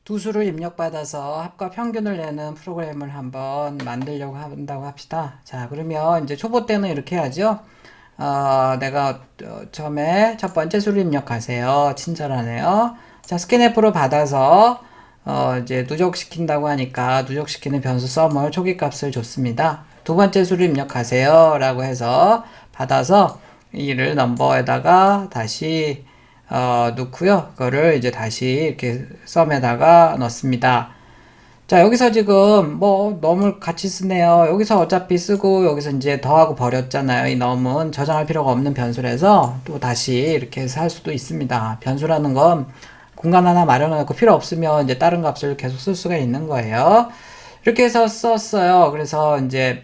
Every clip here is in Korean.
두 수를 입력받아서 합과 평균을 내는 프로그램을 한번 만들려고 한다고 합시다. 자, 그러면 이제 초보 때는 이렇게 해야죠. 내가 처음에 첫 번째 수를 입력하세요. 친절하네요. 자, 스캔앱으로 받아서 이제 누적시킨다고 하니까 누적시키는 변수 썸을 초기값을 줬습니다. 두 번째 수를 입력하세요. 라고 해서 받아서 이를 넘버에다가 다시 넣고요. 그거를 이제 다시 이렇게 썸에다가 넣습니다. 자, 여기서 지금 뭐 넘을 같이 쓰네요. 여기서 어차피 쓰고 여기서 이제 더하고 버렸잖아요. 이 넘은 저장할 필요가 없는 변수라서 또 다시 이렇게 해서 할 수도 있습니다. 변수라는 건 공간 하나 마련해놓고 필요 없으면 이제 다른 값을 계속 쓸 수가 있는 거예요. 이렇게 해서 썼어요. 그래서 이제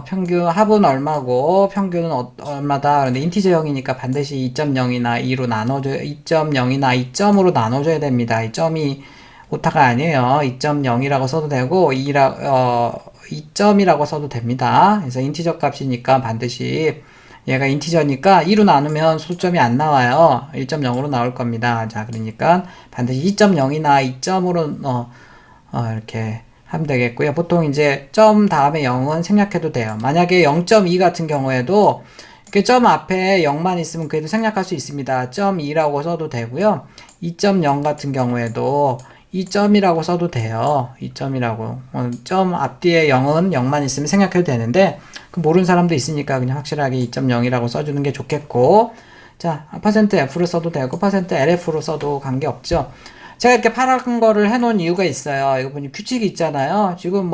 평균 합은 얼마고 평균은 얼마다. 그런데 인티저형이니까 반드시 2.0이나 2로 나눠줘야 2.0이나 2점으로 나눠줘야 됩니다. 이 점이 오타가 아니에요. 2.0이라고 써도 되고 2점이라고 써도 됩니다. 그래서 인티저 값이니까 반드시 얘가 인티저니까 2로 나누면 소점이 안 나와요. 1.0으로 나올 겁니다. 자, 그러니까 반드시 2.0이나 2점으로 이렇게 하면 되겠고요. 보통 이제 점 다음에 0은 생략해도 돼요. 만약에 0.2 같은 경우에도 이렇게 점 앞에 0만 있으면 그래도 생략할 수 있습니다. 0.2라고 써도 되고요. 2.0 같은 경우에도 2점이라고 써도 돼요. 2점이라고. 점 앞뒤에 0은 0만 있으면 생략해도 되는데 그 모르는 사람도 있으니까 그냥 확실하게 2.0이라고 써주는 게 좋겠고, 자, %F로 써도 되고 %LF로 써도 관계없죠. 제가 이렇게 파란 거를 해놓은 이유가 있어요. 이거 보니 규칙이 있잖아요. 지금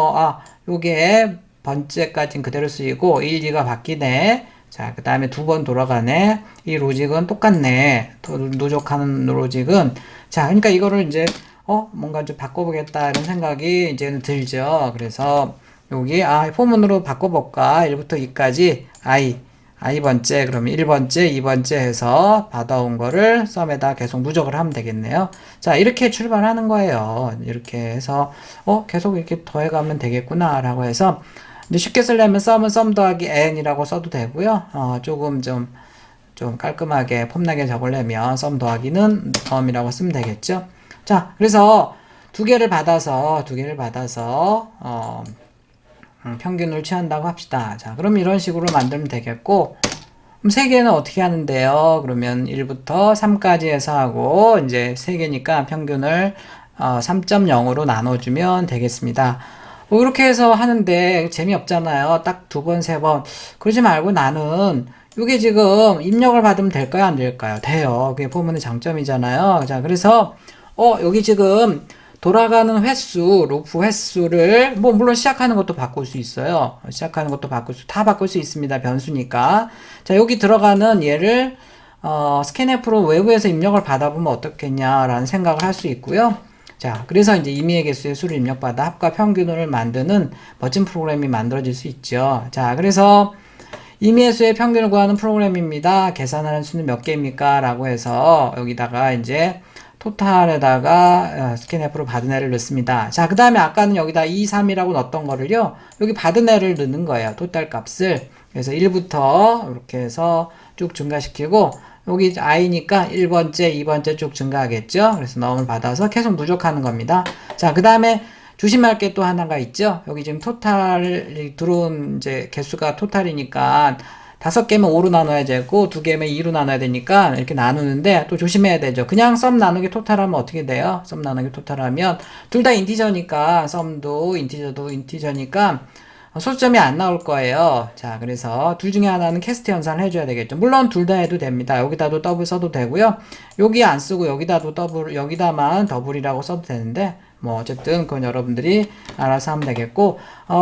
요게 번째까지는 그대로 쓰이고 1, 2가 바뀌네. 자, 그 다음에 두 번 돌아가네. 이 로직은 똑같네. 누적하는 로직은. 자, 그러니까 이거를 이제, 뭔가 좀 바꿔보겠다. 이런 생각이 이제는 들죠. 그래서 여기, 포문으로 바꿔볼까? 1부터 2까지 i번째, 그러면 1번째, 2번째 해서 받아온 거를 썸에다 계속 누적을 하면 되겠네요. 자, 이렇게 출발하는 거예요. 이렇게 해서, 계속 이렇게 더해가면 되겠구나, 라고 해서, 이제 쉽게 쓰려면 썸은 썸 더하기 n이라고 써도 되고요. 조금 좀 깔끔하게 폼나게 적으려면 썸 더하기는 썸이라고 쓰면 되겠죠. 자, 그래서 두 개를 받아서, 평균을 취한다고 합시다. 자, 그럼 이런 식으로 만들면 되겠고, 그럼 세 개는 어떻게 하는데요? 그러면 1부터 3까지 해서 하고, 이제 세 개니까 평균을 3.0으로 나눠주면 되겠습니다. 뭐 이렇게 해서 하는데 재미없잖아요. 딱 두 번, 세 번. 그러지 말고 나는 이게 지금 입력을 받으면 될까요? 안 될까요? 돼요. 그게 포문의 장점이잖아요. 자, 그래서 여기 지금 돌아가는 횟수, 루프 횟수를, 물론 시작하는 것도 바꿀 수 있어요. 다 바꿀 수 있습니다. 변수니까. 자, 여기 들어가는 얘를, 스캔앱으로 외부에서 입력을 받아보면 어떻겠냐라는 생각을 할 수 있고요. 자, 그래서 이제 임의의 개수의 수를 입력받아 합과 평균을 만드는 멋진 프로그램이 만들어질 수 있죠. 자, 그래서 임의의 수의 평균을 구하는 프로그램입니다. 계산하는 수는 몇 개입니까? 라고 해서 여기다가 이제 토탈에다가 스캔앱으로 받은 애를 넣습니다. 자, 그 다음에 아까는 여기다 2, 3이라고 넣었던 거를요, 여기 받은 애를 넣는 거예요. 토탈 값을. 그래서 1부터 이렇게 해서 쭉 증가시키고, 여기 i니까 1번째, 2번째 쭉 증가하겠죠? 그래서 넘을 받아서 계속 누적하는 겁니다. 자, 그 다음에 조심할 게 또 하나가 있죠? 여기 지금 토탈이 들어온 이제 개수가 토탈이니까 5개면 5로 나눠야 되고 2개면 2로 나눠야 되니까 이렇게 나누는데 또 조심해야 되죠. 그냥 썸 나누기 토탈하면 어떻게 돼요? 썸 나누기 토탈하면 둘 다 인티저니까, 썸도 인티저도 인티저니까 소수점이 안 나올 거예요. 자, 그래서 둘 중에 하나는 캐스트 연산을 해줘야 되겠죠. 물론 둘 다 해도 됩니다. 여기다도 더블 써도 되고요. 여기 안 쓰고 여기다도 더블, 여기다만 더블이라고 써도 되는데, 어쨌든 그건 여러분들이 알아서 하면 되겠고,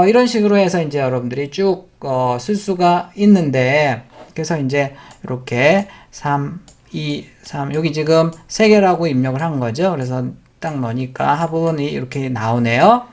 이런 식으로 해서 이제 여러분들이 쭉 쓸 수가 있는데, 그래서 이제 이렇게 3, 2, 3, 여기 지금 3개라고 입력을 한 거죠. 그래서 딱 넣으니까 합은 이렇게 나오네요.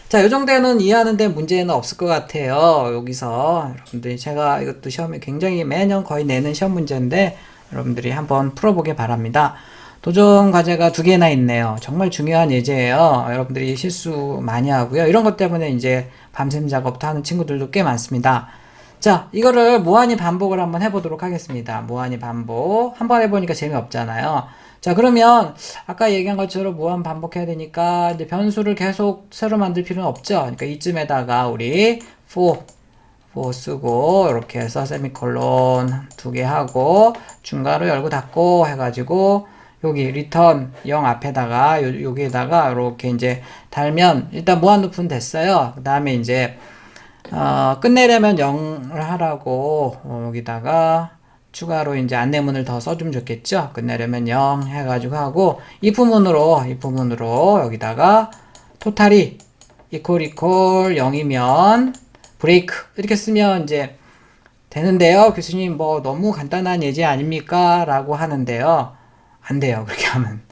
자, 요 정도는 이해하는데 문제는 없을 것 같아요. 여기서 여러분들이, 제가 이것도 시험에 굉장히 매년 거의 내는 시험 문제인데 여러분들이 한번 풀어보길 바랍니다. 도전 과제가 2개나 있네요. 정말 중요한 예제예요. 여러분들이 실수 많이 하고요. 이런 것 때문에 이제 밤샘 작업도 하는 친구들도 꽤 많습니다. 자, 이거를 무한히 반복을 한번 해보도록 하겠습니다. 무한히 반복. 한번 해보니까 재미없잖아요. 자, 그러면 아까 얘기한 것처럼 무한 반복해야 되니까 이제 변수를 계속 새로 만들 필요는 없죠. 그러니까 이쯤에다가 우리 for 쓰고 이렇게 해서 세미콜론 2개 하고 중괄호 열고 닫고 해가지고 여기 return 0 앞에다가 여기에다가 이렇게 이제 달면 일단 무한 루프는 됐어요. 그 다음에 이제 끝내려면 0을 하라고 여기다가 추가로 이제 안내문을 더 써주면 좋겠죠. 끝내려면 0 해가지고 하고 if문으로 여기다가 토탈이 equal 0이면 브레이크 이렇게 쓰면 이제 되는데요. 교수님 뭐 너무 간단한 예제 아닙니까? 라고 하는데요. 안 돼요. 그렇게 하면.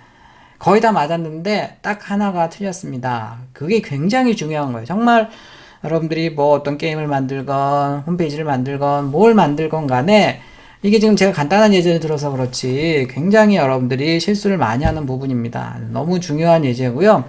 거의 다 맞았는데 딱 하나가 틀렸습니다. 그게 굉장히 중요한 거예요. 정말 여러분들이 뭐 어떤 게임을 만들건 홈페이지를 만들건 뭘 만들건 간에 이게 지금 제가 간단한 예제를 들어서 그렇지 굉장히 여러분들이 실수를 많이 하는 부분입니다. 너무 중요한 예제고요.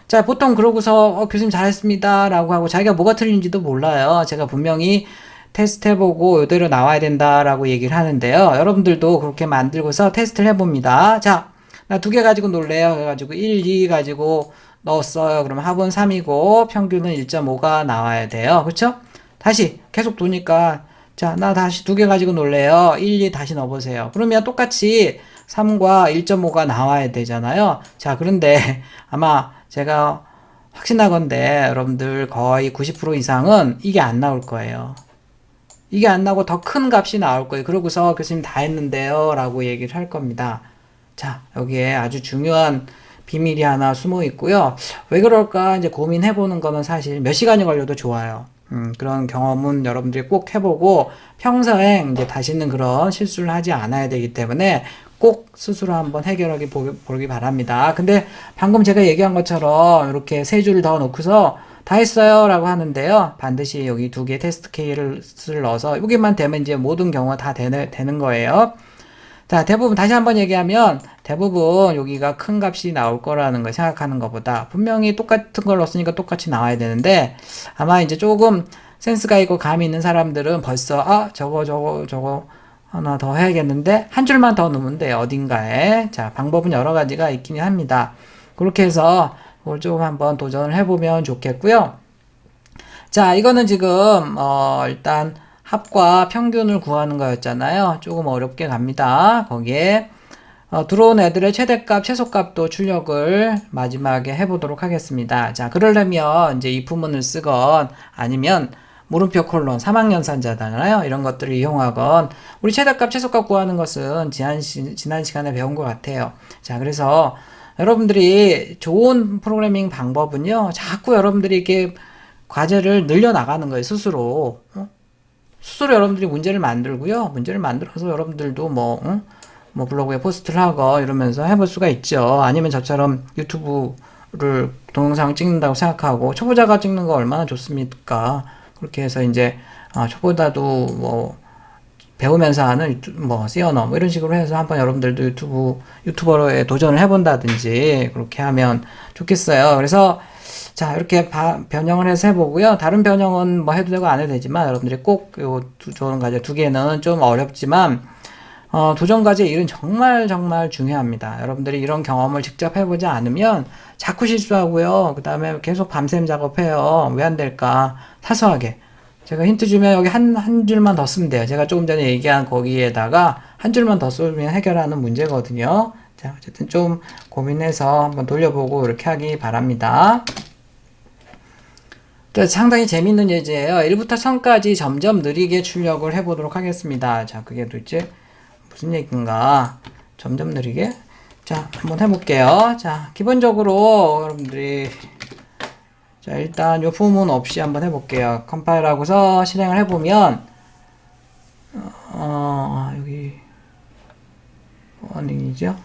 자, 보통 그러고서 교수님 잘했습니다 라고 하고 자기가 뭐가 틀린지도 몰라요. 제가 분명히 테스트 해보고 이대로 나와야 된다라고 얘기를 하는데요. 여러분들도 그렇게 만들고서 테스트를 해봅니다. 자, 나 2개 가지고 놀래요. 그래가지고 1, 2 가지고 넣었어요. 그러면 합은 3이고 평균은 1.5가 나와야 돼요. 그렇죠? 다시 계속 도니까 자, 나 다시 2개 가지고 놀래요. 1, 2 다시 넣어보세요. 그러면 똑같이 3과 1.5가 나와야 되잖아요. 자, 그런데 아마 제가 확신하건대 여러분들 거의 90% 이상은 이게 안 나올 거예요. 이게 안 나오고 더 큰 값이 나올 거예요. 그러고서 교수님 다 했는데요 라고 얘기를 할 겁니다. 자, 여기에 아주 중요한 비밀이 하나 숨어 있고요. 왜 그럴까 이제 고민해보는 거는 사실 몇 시간이 걸려도 좋아요. 그런 경험은 여러분들이 꼭 해보고 평생 이제 다시는 그런 실수를 하지 않아야 되기 때문에 꼭 스스로 한번 해결하기 보기 바랍니다. 근데 방금 제가 얘기한 것처럼 이렇게 3줄 더 넣고서 다 했어요 라고 하는데요. 반드시 여기 2개 테스트 케이스를 넣어서 여기만 되면 이제 모든 경우가 다 되는 거예요. 자, 대부분 다시 한번 얘기하면 대부분 여기가 큰 값이 나올 거라는 걸 생각하는 것보다 분명히 똑같은 걸 넣었으니까 똑같이 나와야 되는데 아마 이제 조금 센스가 있고 감이 있는 사람들은 벌써 저거 하나 더 해야겠는데 한 줄만 더 넣으면 돼요. 어딘가에. 자, 방법은 여러 가지가 있긴 합니다. 그렇게 해서 그걸 조금 한번 도전을 해보면 좋겠고요. 자, 이거는 지금 일단 합과 평균을 구하는 거였잖아요. 조금 어렵게 갑니다. 거기에 들어온 애들의 최대값, 최소값도 출력을 마지막에 해보도록 하겠습니다. 자, 그러려면 이제 if문을 쓰건 아니면 물음표 콜론 3학년산자잖아요. 이런 것들을 이용하건 우리 최대값, 최소값 구하는 것은 지난 시간에 배운 것 같아요. 자, 그래서 여러분들이 좋은 프로그래밍 방법은요. 자꾸 여러분들이 이렇게 과제를 늘려나가는 거예요. 스스로. 스스로 여러분들이 문제를 만들고요. 문제를 만들어서 여러분들도 뭐 블로그에 포스트를 하고 이러면서 해볼 수가 있죠. 아니면 저처럼 유튜브를 동영상 찍는다고 생각하고 초보자가 찍는 거 얼마나 좋습니까? 그렇게 해서 이제 초보자도 뭐 배우면서 하는 씨어너 이런 식으로 해서 한번 여러분들도 유튜버에 도전을 해본다든지 그렇게 하면 좋겠어요. 그래서 자, 이렇게 변형을 해서 해보고요. 다른 변형은 뭐 해도 되고 안 해도 되지만 여러분들이 꼭 요 도전 과제 2개는 좀 어렵지만 도전 과제 일은 정말 중요합니다. 여러분들이 이런 경험을 직접 해보지 않으면 자꾸 실수하고요. 그 다음에 계속 밤샘 작업해요. 왜 안 될까? 사소하게. 제가 힌트 주면 여기 한 줄만 더 쓰면 돼요. 제가 조금 전에 얘기한 거기에다가 한 줄만 더 쓰면 해결하는 문제거든요. 자, 어쨌든 좀 고민해서 한번 돌려보고 이렇게 하기 바랍니다. 상당히 재밌는 예제예요. 1부터 1000까지 점점 느리게 출력을 해보도록 하겠습니다. 자, 그게 도대체 무슨 얘기인가? 점점 느리게? 자, 한번 해볼게요. 자, 기본적으로 여러분들이 자, 일단 요 부분 없이 한번 해볼게요. 컴파일하고서 실행을 해보면 여기 워닝이죠.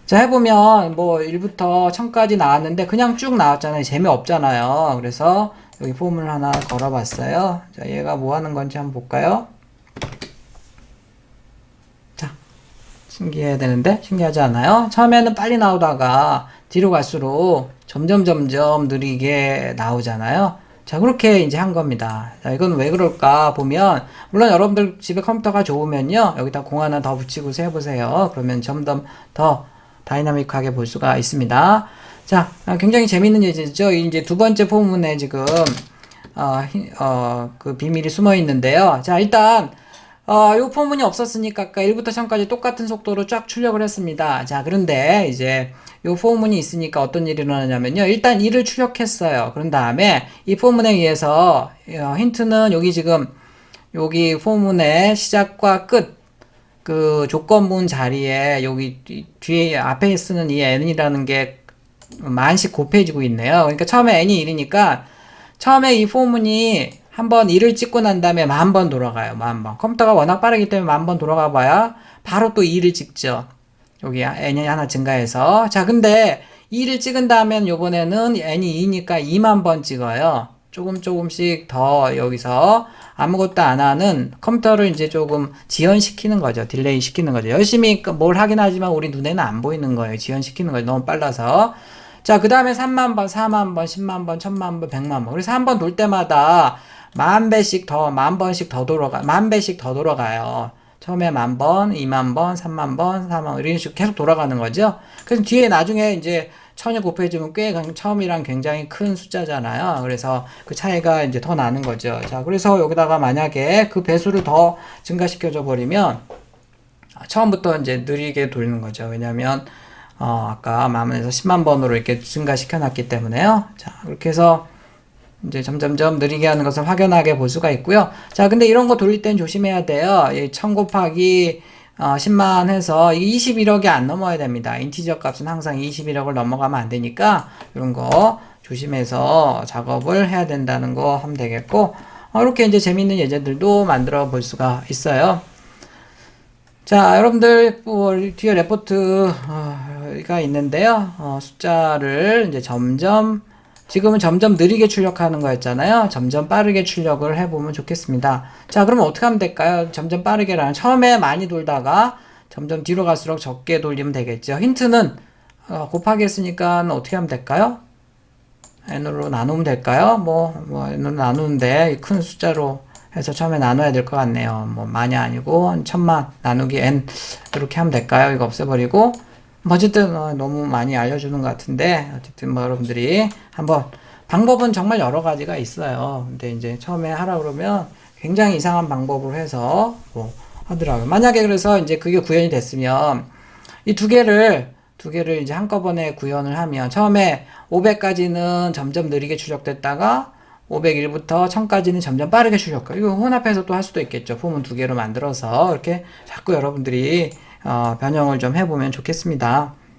자, 해보면 뭐 1부터 1000까지 나왔는데 그냥 쭉 나왔잖아요. 재미없잖아요. 그래서 여기 폼을 하나 걸어봤어요. 자, 얘가 뭐 하는 건지 한번 볼까요? 자, 신기해야 되는데 신기하지 않아요? 처음에는 빨리 나오다가 뒤로 갈수록 점점 느리게 나오잖아요. 자, 그렇게 이제 한 겁니다. 자, 이건 왜 그럴까 보면, 물론 여러분들 집에 컴퓨터가 좋으면요, 여기다 공 하나 더 붙이고 해보세요. 그러면 점점 더 다이나믹하게 볼 수가 있습니다. 자, 굉장히 재밌는 예제죠. 이제 두 번째 포문에 지금, 그 비밀이 숨어 있는데요. 자, 일단, 요 포문이 없었으니까 아까 1부터 1000까지 똑같은 속도로 쫙 출력을 했습니다. 자, 그런데 이제 요 포문이 있으니까 어떤 일이 일어나냐면요. 일단 2를 출력했어요. 그런 다음에 이 포문에 의해서 힌트는 여기 지금 여기 포문의 시작과 끝 그 조건문 자리에 여기 뒤에 앞에 쓰는 이 n이라는 게 만씩 곱해지고 있네요. 그러니까 처음에 n이 1이니까 처음에 이 포문이 한번 1을 찍고 난 다음에 10,000번 돌아가요. 10,000번. 컴퓨터가 워낙 빠르기 때문에 10,000번 돌아가 봐야 바로 또 2를 찍죠. 여기 n이 하나 증가해서. 자, 근데 2를 찍은 다음엔 요번에는 n이 2니까 20,000번 찍어요. 조금씩 더 여기서 아무것도 안 하는 컴퓨터를 이제 조금 지연시키는 거죠. 딜레이 시키는 거죠. 열심히 뭘 하긴 하지만 우리 눈에는 안 보이는 거예요. 지연시키는 거예요. 너무 빨라서. 자, 그 다음에 30,000번, 40,000번, 100,000번, 10,000번, 100,000번. 그래서 한 번 돌 때마다 10,000배씩 더, 10,000번씩 더 돌아가, 10,000배씩 더 돌아가요. 처음에 10,000번, 20,000번, 30,000번, 40,000번, 이런 식으로 계속 돌아가는 거죠. 그래서 뒤에 나중에 이제 1000을 곱해주면 꽤 처음이랑 굉장히 큰 숫자잖아요. 그래서 그 차이가 이제 더 나는 거죠. 자, 그래서 여기다가 만약에 그 배수를 더 증가시켜줘 버리면, 처음부터 이제 느리게 돌리는 거죠. 왜냐면, 아까 10,000에서 100,000번으로 이렇게 증가시켜 놨기 때문에요. 자, 그렇게 해서 이제 점점점 느리게 하는 것을 확연하게 볼 수가 있고요. 자, 근데 이런 거 돌릴 땐 조심해야 돼요. 이 1000 곱하기 10만 해서 21억이 안 넘어야 됩니다. 인티저 값은 항상 21억을 넘어가면 안 되니까 이런 거 조심해서 작업을 해야 된다는 거 하면 되겠고, 이렇게 이제 재밌는 예제들도 만들어 볼 수가 있어요. 자, 여러분들 뒤에 레포트가 있는데요. 숫자를 이제 지금은 점점 느리게 출력하는 거였잖아요. 점점 빠르게 출력을 해보면 좋겠습니다. 자, 그러면 어떻게 하면 될까요? 점점 빠르게라는, 처음에 많이 돌다가 점점 뒤로 갈수록 적게 돌리면 되겠죠. 힌트는 곱하기 했으니까 어떻게 하면 될까요? n으로 나누면 될까요? n으로 나누는데 큰 숫자로 해서 처음에 나눠야 될 것 같네요. 많이 아니고 1000만 나누기 n 이렇게 하면 될까요? 이거 없애버리고. 어쨌든 너무 많이 알려주는 것 같은데, 어쨌든 여러분들이 한번, 방법은 정말 여러 가지가 있어요. 근데 이제 처음에 하라 그러면 굉장히 이상한 방법으로 해서 하더라고요. 만약에 그래서 이제 그게 구현이 됐으면 이 두 개를 이제 한꺼번에 구현을 하면 처음에 500까지는 점점 느리게 출력됐다가 501부터 1000까지는 점점 빠르게 출력해요. 이거 혼합해서 또 할 수도 있겠죠. 포문 두 개로 만들어서 이렇게 자꾸 여러분들이 변형을 좀 해보면 좋겠습니다.